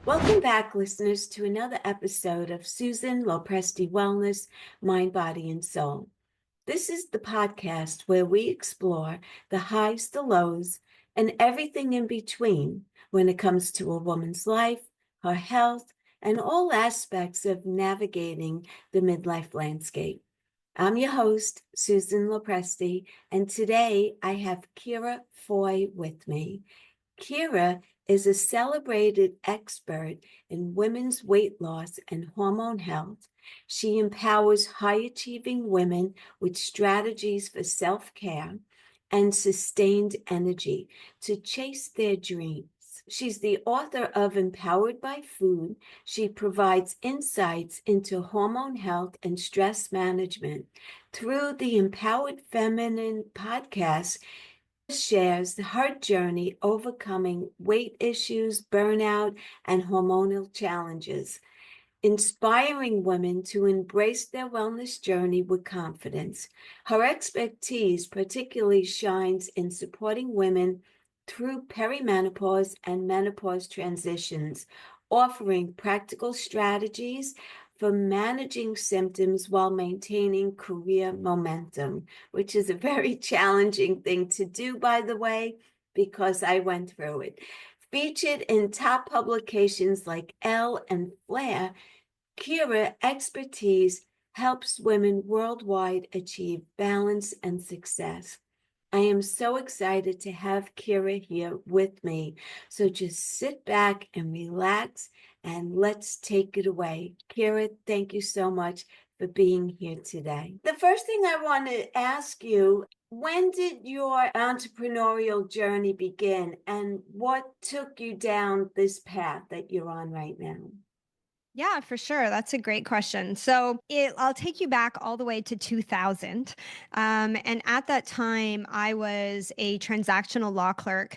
Welcome back, listeners, to another episode of Susan LoPresti Wellness, Mind, Body, and Soul. This is the podcast where we explore the highs, the lows, and everything in between when it comes to a woman's life, her health, and all aspects of navigating the midlife landscape. I'm your host, Susan LoPresti, and today I have Ciara Foy with me. Ciara is a celebrated expert in women's weight loss and hormone health. She empowers high-achieving women with strategies for self-care and sustained energy to chase their dreams. She's the author of Empowered by Food. She provides insights into hormone health and stress management. Through the Empowered Feminine podcast, shares her journey overcoming weight issues, burnout, and hormonal challenges, inspiring women to embrace their wellness journey with confidence. Her expertise particularly shines in supporting women through perimenopause and menopause transitions, offering practical strategies for managing symptoms while maintaining career momentum, which is a very challenging thing to do, by the way, because I went through it. Featured in top publications like Elle and Flair, Ciara expertise helps women worldwide achieve balance and success. I am so excited to have Ciara here with me. So just sit back and relax and let's take it away. Ciara, thank you so much for being here today. The first thing I want to ask you, when did your entrepreneurial journey begin and what took you down this path that you're on right now? Yeah, for sure. That's a great question. I'll take you back all the way to 2000. And at that time, I was a transactional law clerk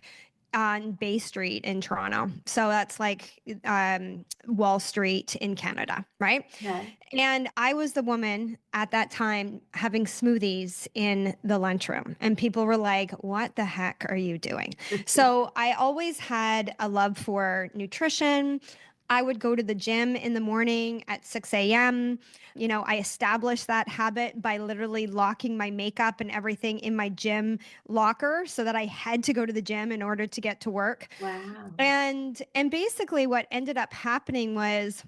on Bay Street in Toronto. So that's like Wall Street in Canada, right? Okay. And I was the woman at that time having smoothies in the lunchroom. And people were like, what the heck are you doing? So I always had a love for nutrition. I would go to the gym in the morning at 6 a.m. I established that habit by literally locking my makeup and everything in my gym locker so that I had to go to the gym in order to get to work. Wow. And basically what ended up happening was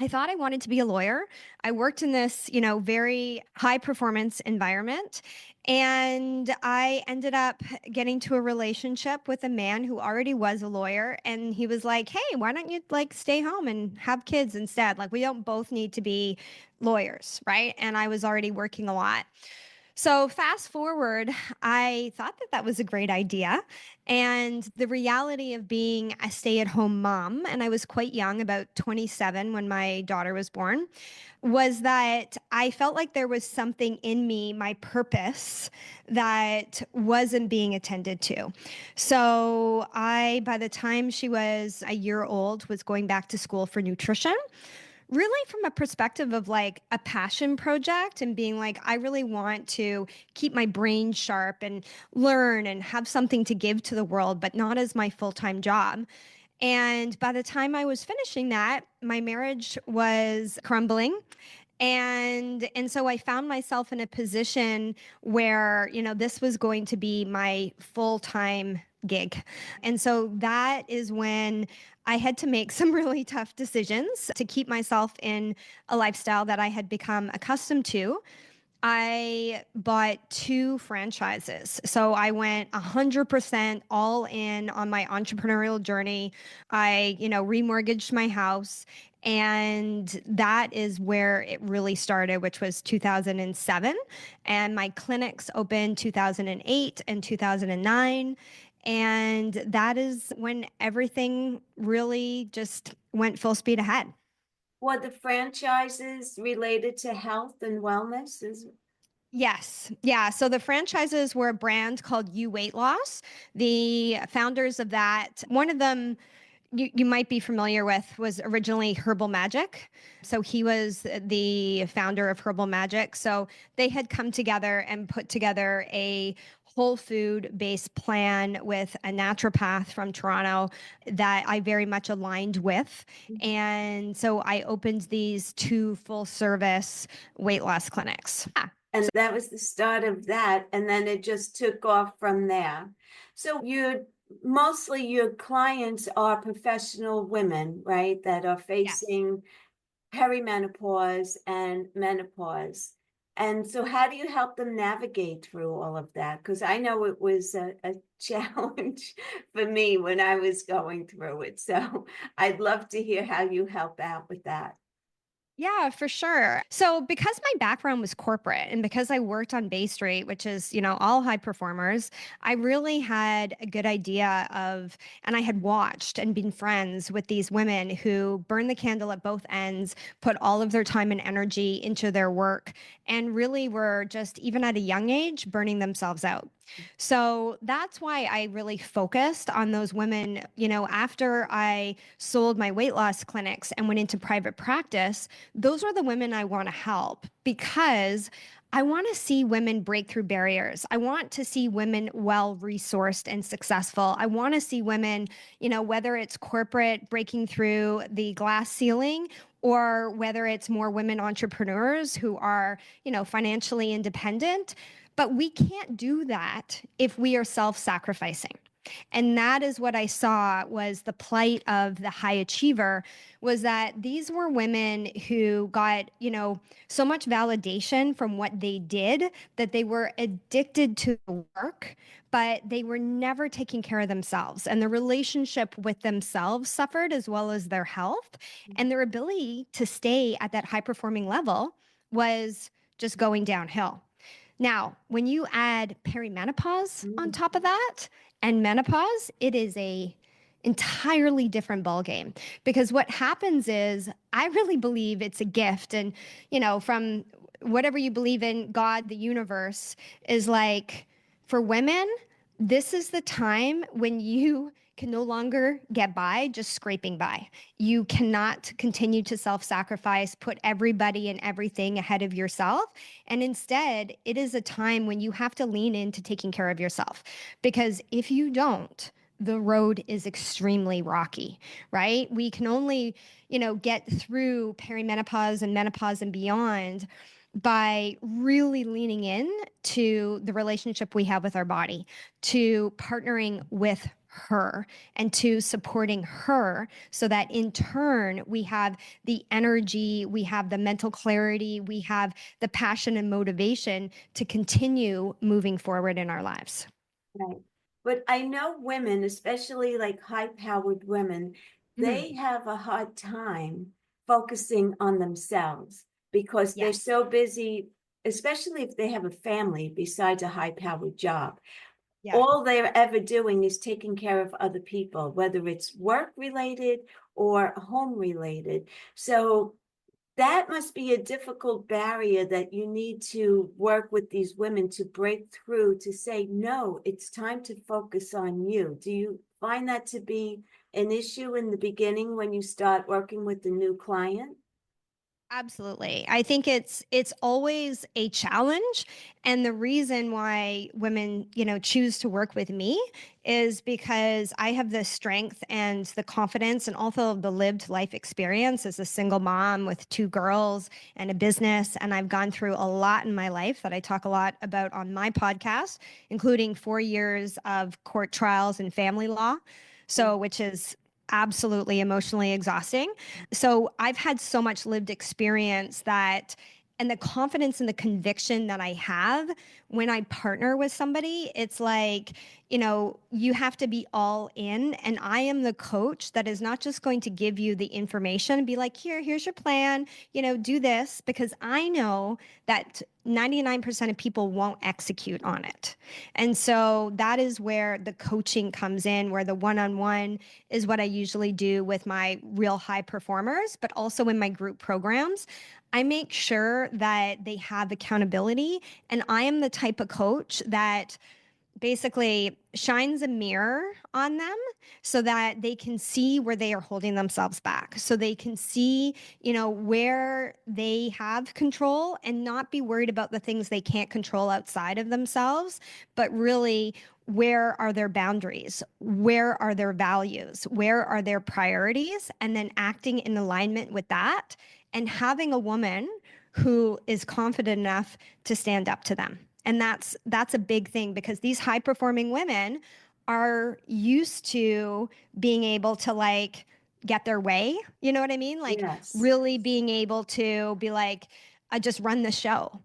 I thought I wanted to be a lawyer. I worked in this, very high performance environment. And I ended up getting to a relationship with a man who already was a lawyer. And he was like, hey, why don't you stay home and have kids instead? Like, we don't both need to be lawyers, right? And I was already working a lot. So, fast forward, I thought that was a great idea. And the reality of being a stay at home mom, and I was quite young, about 27 when my daughter was born, was that I felt like there was something in me, my purpose, that wasn't being attended to. So, by the time she was a year old, was going back to school for nutrition, really from a perspective of like a passion project and being like, I really want to keep my brain sharp and learn and have something to give to the world, but not as my full-time job. And by the time I was finishing that, my marriage was crumbling. And so I found myself in a position where, this was going to be my full-time gig. And so that is when I had to make some really tough decisions to keep myself in a lifestyle that I had become accustomed to. I bought 2 franchises. So I went 100% all in on my entrepreneurial journey. I, remortgaged my house. And that is where it really started, which was 2007. And my clinics opened 2008 and 2009. And that is when everything really just went full speed ahead. Were the franchises related to health and wellness? Yes. Yeah. So the franchises were a brand called You Weight Loss. The founders of that, one of them you might be familiar with, was originally Herbal Magic. So he was the founder of Herbal Magic. So they had come together and put together a whole food based plan with a naturopath from Toronto that I very much aligned with. And so I opened these two full service weight loss clinics. Yeah. And that was the start of that. And then it just took off from there. So mostly your clients are professional women, right? That are Yes. facing perimenopause and menopause. And so how do you help them navigate through all of that? Because I know it was a challenge for me when I was going through it. So I'd love to hear how you help out with that. Yeah, for sure. So, because my background was corporate and because I worked on Bay Street, which is, all high performers, I really had a good idea of, and I had watched and been friends with these women who burn the candle at both ends, put all of their time and energy into their work, and really were just, even at a young age, burning themselves out. So that's why I really focused on those women. After I sold my weight loss clinics and went into private practice, those are the women I want to help because I want to see women break through barriers. I want to see women well resourced and successful. I want to see women, whether it's corporate breaking through the glass ceiling or whether it's more women entrepreneurs who are, financially independent. But we can't do that if we are self-sacrificing. And that is what I saw was the plight of the high achiever, was that these were women who got, so much validation from what they did that they were addicted to work, but they were never taking care of themselves. And the relationship with themselves suffered as well as their health. And their ability to stay at that high performing level was just going downhill. Now, when you add perimenopause on Mm. top of that and menopause, it is a entirely different ballgame because what happens is I really believe it's a gift. And, from whatever you believe in, God, the universe is like, for women, this is the time when you can no longer get by just scraping by. You cannot continue to self sacrifice, put everybody and everything ahead of yourself. And instead, it is a time when you have to lean into taking care of yourself. Because if you don't, the road is extremely rocky, right? We can only, get through perimenopause and menopause and beyond by really leaning in to the relationship we have with our body, to partnering with her and to supporting her so that in turn we have the energy, we have the mental clarity, we have the passion and motivation to continue moving forward in our lives. Right. But I know women, especially like high-powered women, Mhm. they have a hard time focusing on themselves because they're Yes. so busy, especially if they have a family besides a high-powered job. Yeah. All they're ever doing is taking care of other people, whether it's work related or home related. So that must be a difficult barrier that you need to work with these women to break through to say, no, it's time to focus on you. Do you find that to be an issue in the beginning when you start working with the new client? Absolutely. I think it's always a challenge, and the reason why women, choose to work with me is because I have the strength and the confidence and also the lived life experience as a single mom with two girls and a business, and I've gone through a lot in my life that I talk a lot about on my podcast, including 4 years of court trials and family law. So, which is absolutely emotionally exhausting. So I've had so much lived experience that, and the confidence and the conviction that I have when I partner with somebody, it's like, you have to be all in. And I am the coach that is not just going to give you the information and be like, here's your plan, do this, because I know that 99% of people won't execute on it. And so that is where the coaching comes in, where the one on one is what I usually do with my real high performers, but also in my group programs. I make sure that they have accountability. And I am the type of coach that basically shines a mirror on them so that they can see where they are holding themselves back. So they can see, where they have control and not be worried about the things they can't control outside of themselves, but really, where are their boundaries? Where are their values? Where are their priorities? And then acting in alignment with that and having a woman who is confident enough to stand up to them. And that's a big thing, because these high performing women are used to being able to like get their way. You know what I mean? Like Yes. really being able to be like, I just run the show.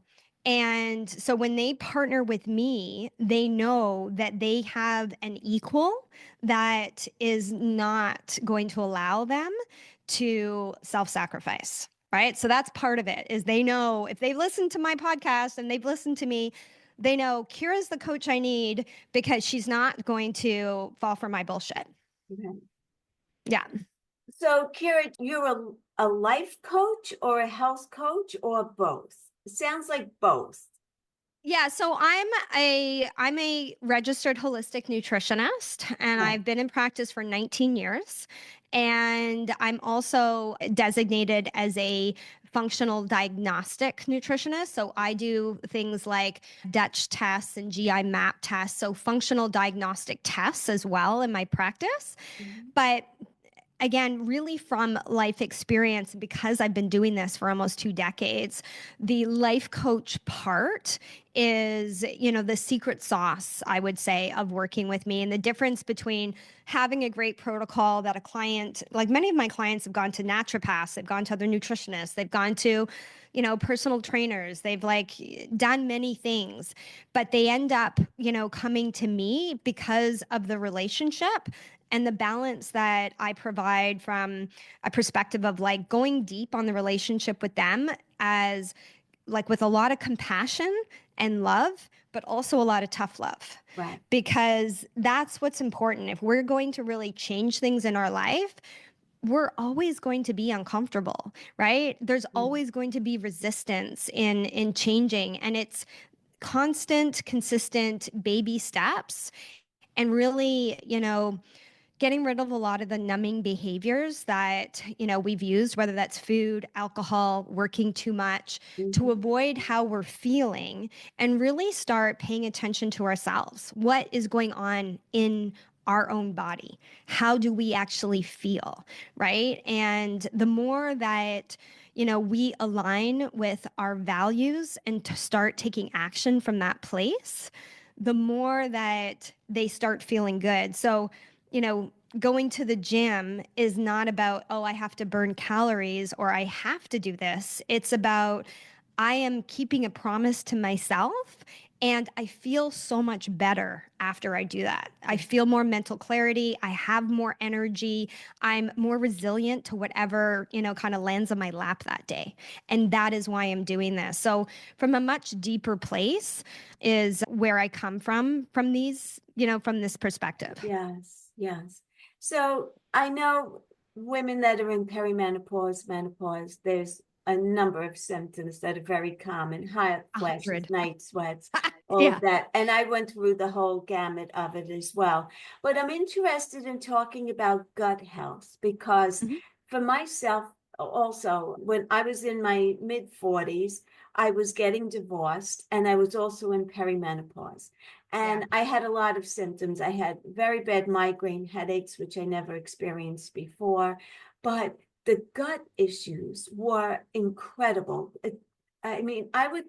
And so when they partner with me, they know that they have an equal that is not going to allow them to self-sacrifice. Right. So that's part of it, is they know if they've listened to my podcast and they've listened to me, they know Ciara's the coach I need because she's not going to fall for my bullshit. Okay. Yeah. So, Ciara, you're a life coach or a health coach or both? It sounds like both. Yeah, so I'm a registered holistic nutritionist, and Right. I've been in practice for 19 years. And I'm also designated as a functional diagnostic nutritionist. So I do things like Dutch tests and GI map tests, so functional diagnostic tests as well in my practice. Mhm. But again, really from life experience, because I've been doing this for almost 2 decades, the life coach part is, the secret sauce, I would say, of working with me. And the difference between having a great protocol that a client, like many of my clients have gone to naturopaths, they've gone to other nutritionists, they've gone to, personal trainers, they've like done many things, but they end up, coming to me because of the relationship and the balance that I provide from a perspective of like going deep on the relationship with them, as like with a lot of compassion and love, but also a lot of tough love. Right. Because that's what's important. If we're going to really change things in our life, we're always going to be uncomfortable, right? There's Mm. always going to be resistance in changing, and it's constant, consistent baby steps, and really, getting rid of a lot of the numbing behaviors that we've used, whether that's food, alcohol, working too much, to Mhm. avoid how we're feeling, and really start paying attention to ourselves. What is going on in our own body? How do we actually feel? Right. And the more that we align with our values and to start taking action from that place, the more that they start feeling good. So, going to the gym is not about, oh, I have to burn calories or I have to do this. It's about, I am keeping a promise to myself. And I feel so much better after I do that. I feel more mental clarity. I have more energy. I'm more resilient to whatever, kind of lands on my lap that day. And that is why I'm doing this. So, from a much deeper place is where I come from these, from this perspective. Yes, yes. So I know women that are in perimenopause, menopause, there's a number of symptoms that are very common: hot flashes, 100. night sweats, all of Yeah. that. And I went through the whole gamut of it as well. But I'm interested in talking about gut health because Mhm. for myself, also, when I was in my mid 40s, I was getting divorced and I was also in perimenopause. Yeah. And I had a lot of symptoms. I had very bad migraine headaches, which I never experienced before. But the gut issues were incredible. I mean, I would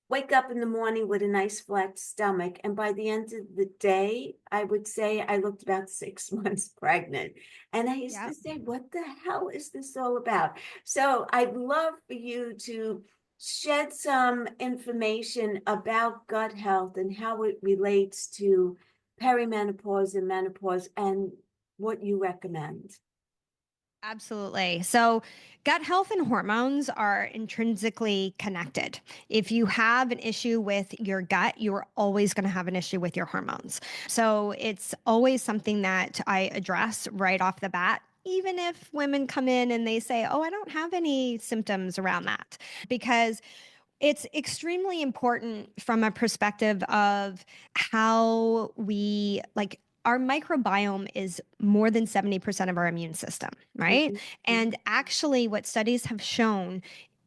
wake up in the morning with a nice flat stomach. And by the end of the day, I would say I looked about 6 months pregnant. And I used Yeah. to say, what the hell is this all about? So I'd love for you to shed some information about gut health and how it relates to perimenopause and menopause and what you recommend. Absolutely. So, gut health and hormones are intrinsically connected. If you have an issue with your gut, you're always going to have an issue with your hormones. So, it's always something that I address right off the bat. Even if women come in and they say, oh, I don't have any symptoms around that, because It's extremely important from a perspective of how we like our microbiome is more than 70% of our immune system, right? Mhm, And mhm, actually, what studies have shown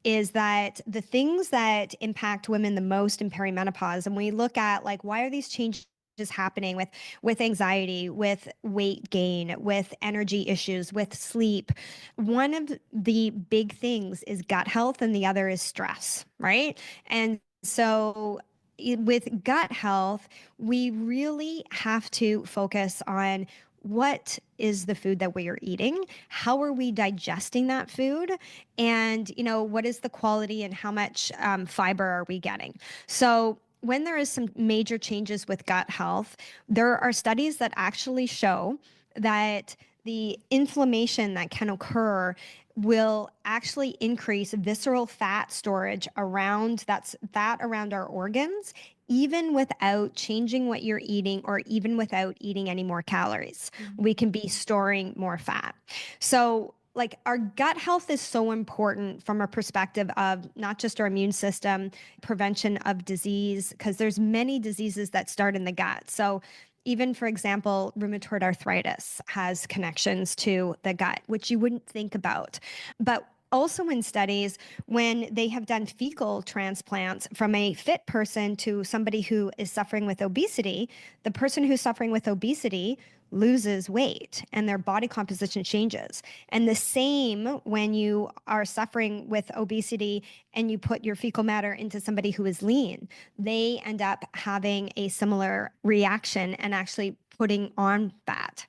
is that the things that impact women the most in perimenopause, and we look at like, why are these changes happening with anxiety, with weight gain, with energy issues, with sleep? One of the big things is gut health and the other is stress, right? And so with gut health, we really have to focus on what is the food that we are eating? How are we digesting that food? And, what is the quality and how much fiber are we getting? So when there is some major changes with gut health, there are studies that actually show that the inflammation that can occur will actually increase visceral fat storage around that's fat around our organs, even without changing what you're eating or even without eating any more calories. We can be storing more fat. So like our gut health is so important from a perspective of not just our immune system, prevention of disease, because there's many diseases that start in the gut. So even, for example, rheumatoid arthritis has connections to the gut, which you wouldn't think about. But also in studies, when they have done fecal transplants from a fit person to somebody who is suffering with obesity, the person who's suffering with obesity loses weight and their body composition changes. And the same when you are suffering with obesity and you put your fecal matter into somebody who is lean, they end up having a similar reaction and actually putting on fat.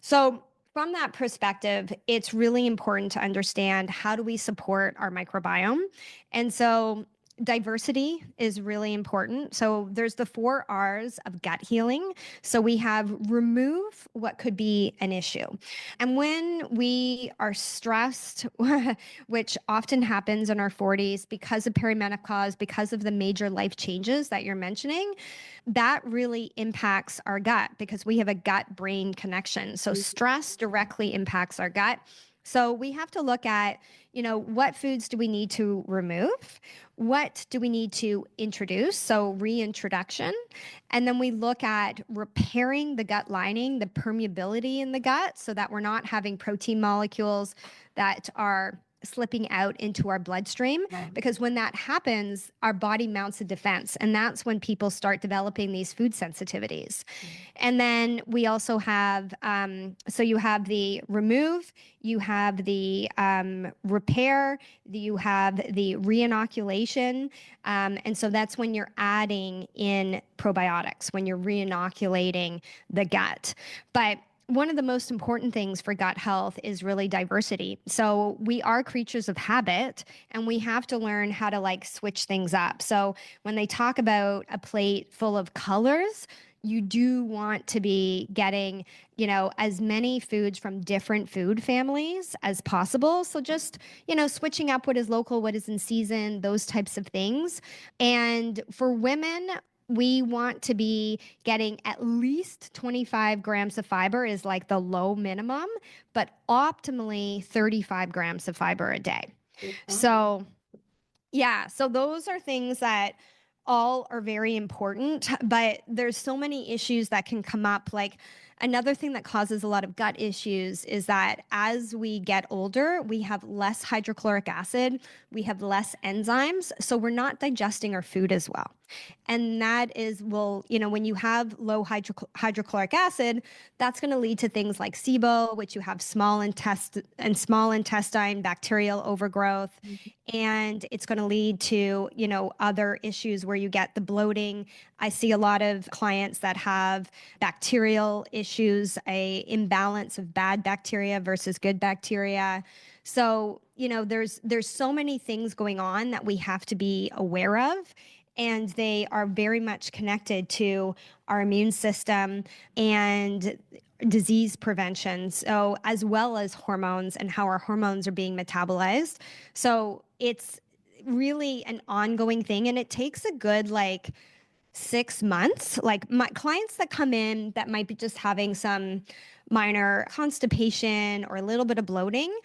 So from that perspective, it's really important to understand how do we support our microbiome. And so diversity is really important. So there's the 4 R's of gut healing. So we have remove what could be an issue. And when we are stressed, which often happens in our 40s because of perimenopause, because of the major life changes that you're mentioning, that really impacts our gut because we have a gut brain connection. So mhm, stress directly impacts our gut. So we have to look at, what foods do we need to remove? What do we need to introduce? So reintroduction. And then we look at repairing the gut lining, the permeability in the gut, so that we're not having protein molecules that are slipping out into our bloodstream. right, Because when that happens, our body mounts a defense. And that's when people start developing these food sensitivities. And then we also have, so you have the remove, you have the repair, you have the reinoculation. And so that's when you're adding in probiotics, when you're reinoculating the gut. But one of the most important things for gut health is really diversity. So we are creatures of habit and we have to learn how to like switch things up. So when they talk about a plate full of colors, you do want to be getting, as many foods from different food families as possible. So just, switching up what is local, what is in season, those types of things. And for women, we want to be getting at least 25 grams of fiber is like the low minimum, but optimally 35 grams of fiber a day. good point. So yeah, so those are things that all are very important, but there's so many issues that can come up. Like another thing that causes a lot of gut issues is that as we get older, we have less hydrochloric acid, we have less enzymes, so we're not digesting our food as well. And that is, well, when you have low hydrochloric acid, that's going to lead to things like SIBO, which you have small intestine bacterial overgrowth. Mhm, And it's going to lead to, other issues where you get the bloating. I see a lot of clients that have bacterial issues, a imbalance of bad bacteria versus good bacteria. So, there's so many things going on that we have to be aware of, and they are very much connected to our immune system and disease prevention, so as well as hormones and how our hormones are being metabolized. So it's really an ongoing thing, and it takes a good 6 months. Like my clients that come in that might be just having some minor constipation or a little bit of bloating,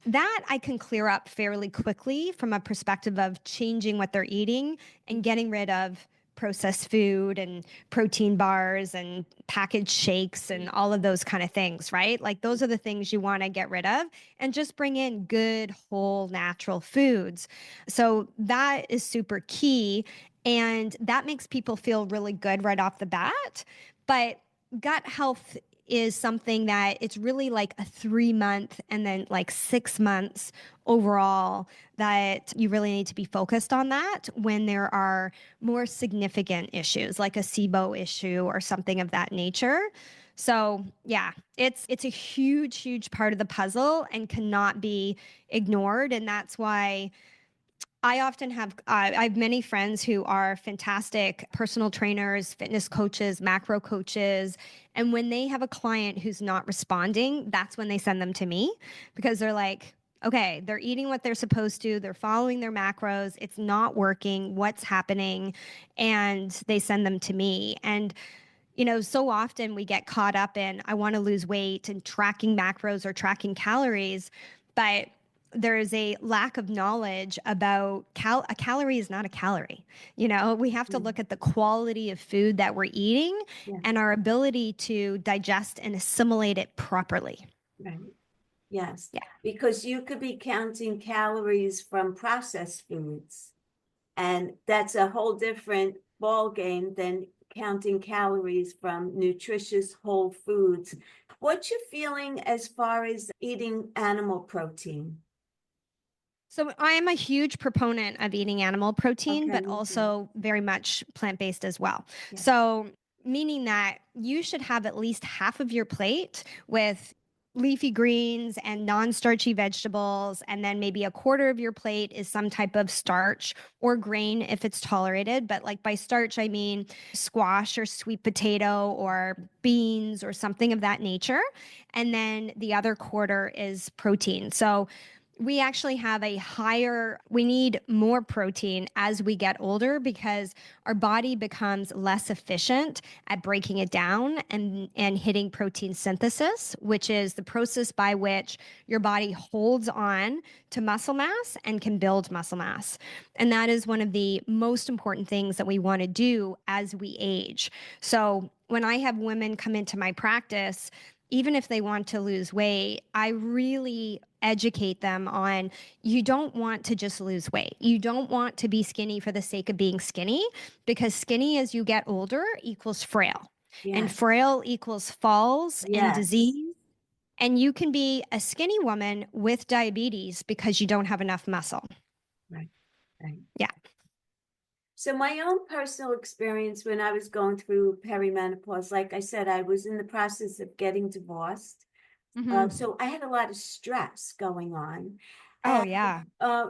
That I can clear up fairly quickly from a perspective of changing what they're eating and getting rid of processed food and protein bars and packaged shakes and all of those kind of things, right? Like those are the things you want to get rid of and just bring in good, whole, natural foods. So that is super key. And that makes people feel really good right off the bat. But gut health is something that it's really like a 3 month and then like 6 months overall that you really need to be focused on that when there are more significant issues like a SIBO issue or something of that nature. So yeah, it's a huge part of the puzzle and cannot be ignored. And that's why I often have I have many friends who are fantastic personal trainers, fitness coaches, macro coaches, and when they have a client who's not responding, that's when they send them to me because they're like, okay, they're eating what they're supposed to, they're following their macros, it's not working, what's happening? And they send them to me. And so often we get caught up in I want to lose weight and tracking macros or tracking calories, but there is a lack of knowledge about a calorie is not a calorie. We have to look at the quality of food that we're eating Yeah, and our ability to digest and assimilate it properly. right. Yes, Yeah. because you could be counting calories from processed foods, and that's a whole different ball game than counting calories from nutritious whole foods. What's your feeling as far as eating animal protein? So I am a huge proponent of eating animal protein, Okay, but me too. also very much plant-based as well. Yeah. So meaning that you should have at least half of your plate with leafy greens and non-starchy vegetables, and then maybe a quarter of your plate is some type of starch or grain if it's tolerated. But like by starch, I mean squash or sweet potato or beans or something of that nature. And then the other quarter is protein. So we actually have we need more protein as we get older because our body becomes less efficient at breaking it down and hitting protein synthesis, which is the process by which your body holds on to muscle mass and can build muscle mass. And that is one of the most important things that we want to do as we age. So when I have women come into my practice, even if they want to lose weight, I really educate them on you don't want to just lose weight. You don't want to be skinny for the sake of being skinny because skinny as you get older equals frail. And Yes. frail equals falls and Yes. disease. And you can be a skinny woman with diabetes because you don't have enough muscle. Right. Right. Yeah. So my own personal experience when I was going through perimenopause, like I said, I was in the process of getting divorced. Mm-hmm. So I had a lot of stress going on. Oh, And yeah. uh,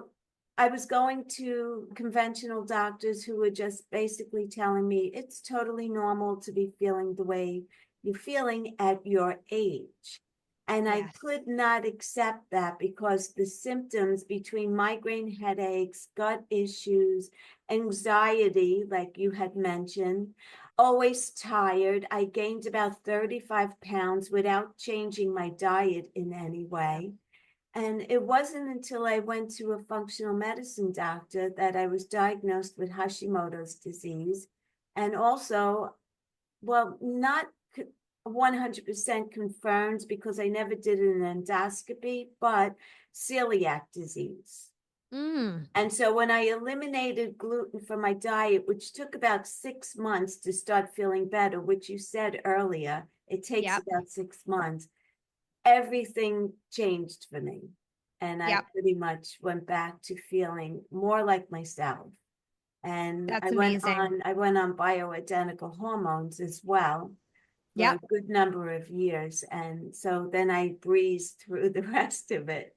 I was going to conventional doctors who were just basically telling me it's totally normal to be feeling the way you're feeling at your age. And I Yes. could not accept that because the symptoms between migraine headaches, gut issues, anxiety, like you had mentioned, always tired. I gained about 35 pounds without changing my diet in any way. And it wasn't until I went to a functional medicine doctor that I was diagnosed with Hashimoto's disease. And also, well, not 100% confirmed because I never did an endoscopy, but celiac disease. Mm. And so when I eliminated gluten from my diet, which took about 6 months to start feeling better, which you said earlier, it takes Yep. about 6 months, everything changed for me. And I Yep. pretty much went back to feeling more like myself. And That's amazing. I went on bioidentical hormones as well for Yep. a good number of years. And so then I breezed through the rest of it.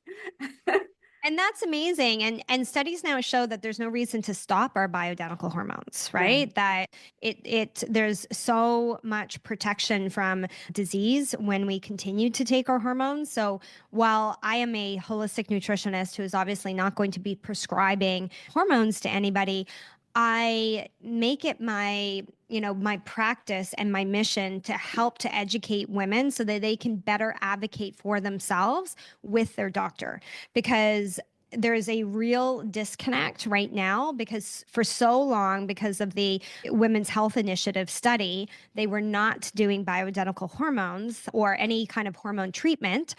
And that's amazing. And studies now show that there's no reason to stop our bioidentical hormones, Right. right? That it there's so much protection from disease when we continue to take our hormones. So while I am a holistic nutritionist who is obviously not going to be prescribing hormones to anybody, I make it my practice and my mission to help to educate women so that they can better advocate for themselves with their doctor. Because there is a real disconnect right now, because for so long, because of the Women's Health Initiative study, they were not doing bioidentical hormones or any kind of hormone treatment.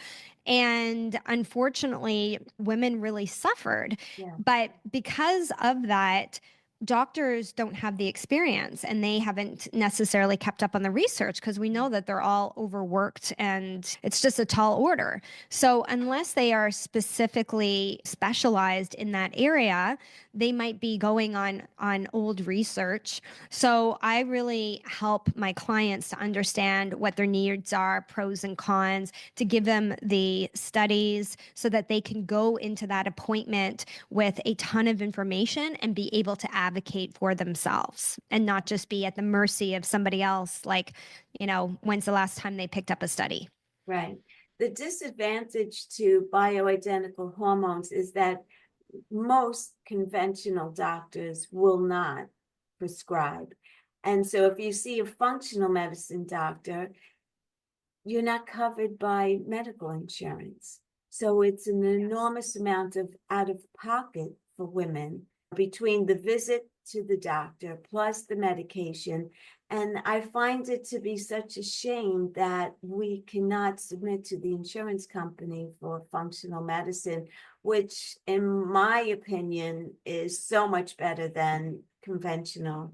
And unfortunately, women really suffered. Yeah. But because of that, doctors don't have the experience and they haven't necessarily kept up on the research, because we know that they're all overworked and it's just a tall order. So unless they are specifically specialized in that area, they might be going on old research. So I really help my clients to understand what their needs are, pros and cons, to give them the studies so that they can go into that appointment with a ton of information and be able to advocate for themselves and not just be at the mercy of somebody else. Like, when's the last time they picked up a study? Right. The disadvantage to bioidentical hormones is that most conventional doctors will not prescribe. And so if you see a functional medicine doctor, you're not covered by medical insurance. So it's an enormous amount of out of pocket for women between the visit to the doctor plus the medication. And I find it to be such a shame that we cannot submit to the insurance company for functional medicine, which, in my opinion, is so much better than conventional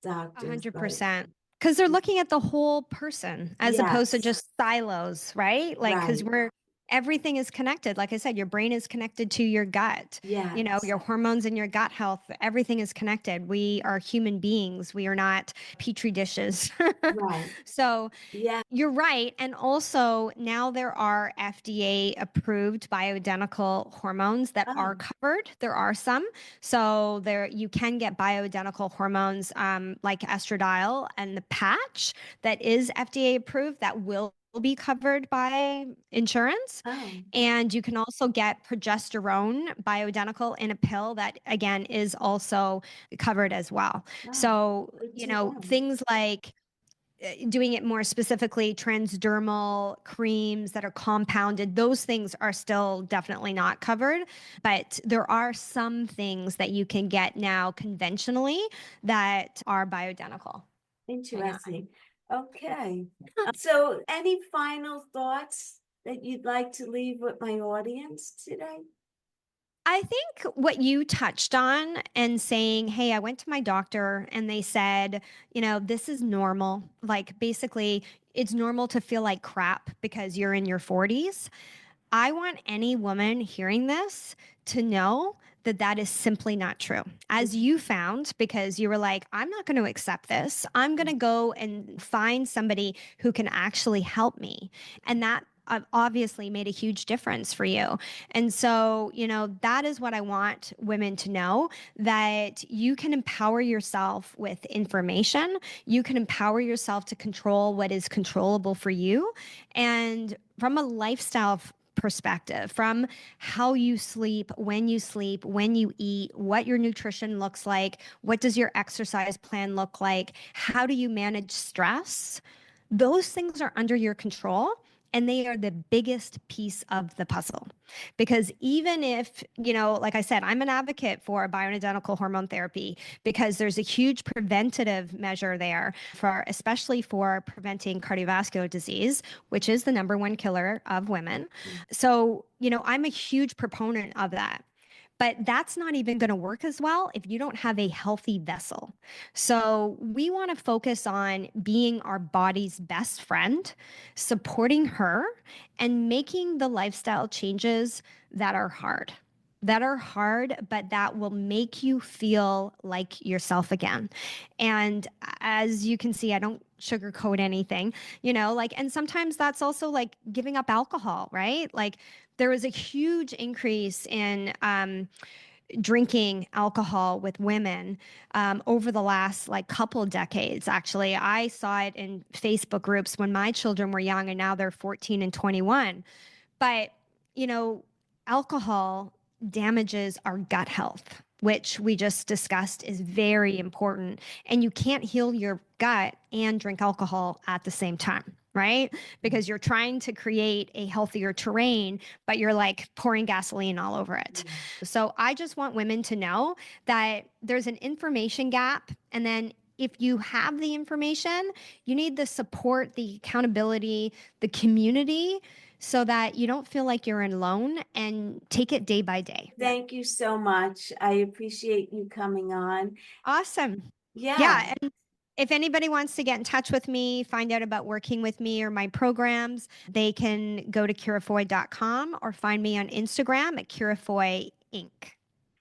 A doctors. hundred But percent. Because they're looking at the whole person as opposed to yes, just silos, right? Like, because right. everything is connected. Like I said, your brain is connected to your gut, Yes, your hormones and your gut health, everything is connected. We are human beings. We are not petri dishes. right. So Yeah. you're right. And also, now there are FDA approved bioidentical hormones that are Oh, covered. There are some. So there you can get bioidentical hormones, like estradiol and the patch that is FDA approved, that will be covered by insurance. oh, And you can also get progesterone bioidentical in a pill that, again, is also covered as well. oh, So, good to know. things like doing it more specifically, transdermal creams that are compounded, those things are still definitely not covered. But there are some things that you can get now conventionally that are bioidentical. Hang on. Interesting. Okay. So any final thoughts that you'd like to leave with my audience today? I think what you touched on and saying, hey, I went to my doctor and they said, this is normal. Like, basically, it's normal to feel like crap because you're in your 40s. I want any woman hearing this to know that that is simply not true. As you found, because you were like, I'm not going to accept this. I'm going to go and find somebody who can actually help me. And that obviously made a huge difference for you. And so, that is what I want women to know, that you can empower yourself with information. You can empower yourself to control what is controllable for you. And from a lifestyle perspective, from how you sleep, when you eat, what your nutrition looks like, what does your exercise plan look like, how do you manage stress? Those things are under your control. And they are the biggest piece of the puzzle. Because even if, like I said, I'm an advocate for bioidentical hormone therapy because there's a huge preventative measure there, for especially for preventing cardiovascular disease, which is the number one killer of women. So, I'm a huge proponent of that. But that's not even going to work as well if you don't have a healthy vessel. So we want to focus on being our body's best friend, supporting her, and making the lifestyle changes that are hard. That are hard, but that will make you feel like yourself again. And as you can see, I don't sugarcoat anything, and sometimes that's also like giving up alcohol, right? Like, there was a huge increase in drinking alcohol with women over the last like couple decades. Actually, I saw it in Facebook groups when my children were young, and now they're 14 and 21. But, you know, alcohol damages our gut health. which we just discussed is very important. And you can't heal your gut and drink alcohol at the same time, right? Because you're trying to create a healthier terrain, but you're like pouring gasoline all over it. So I just want women to know that there's an information gap. And then if you have the information, you need the support, the accountability, the community, so that you don't feel like you're alone, and take it day by day. Thank you so much. I appreciate you coming on. Awesome. Yeah. Yeah. And if anybody wants to get in touch with me, find out about working with me or my programs, they can go to curafoy.com or find me on Instagram at curafoy Inc.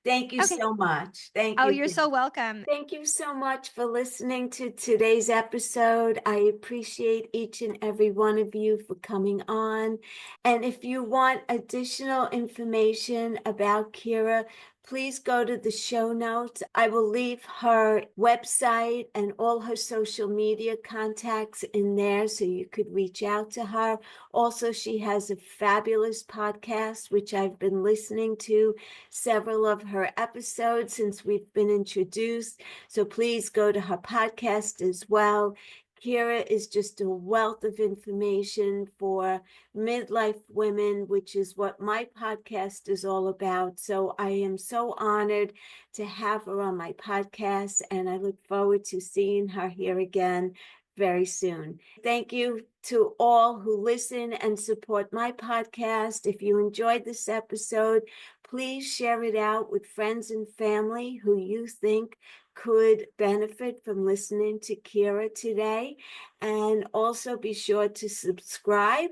Thank you Okay. so much. Thank Oh, you. you're so welcome. Thank you so much for listening to today's episode. I appreciate each and every one of you for coming on. And if you want additional information about Ciara, please go to the show notes. I will leave her website and all her social media contacts in there so you could reach out to her. Also, she has a fabulous podcast, which I've been listening to several of her episodes since we've been introduced. So please go to her podcast as well. Ciara is just a wealth of information for midlife women, which is what my podcast is all about. So I am so honored to have her on my podcast, and I look forward to seeing her here again very soon. Thank you to all who listen and support my podcast. If you enjoyed this episode, please share it out with friends and family who you think could benefit from listening to Ciara today. And also be sure to subscribe,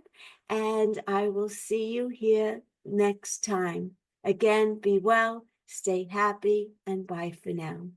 and I will see you here next time. Again, be well, stay happy, and bye for now.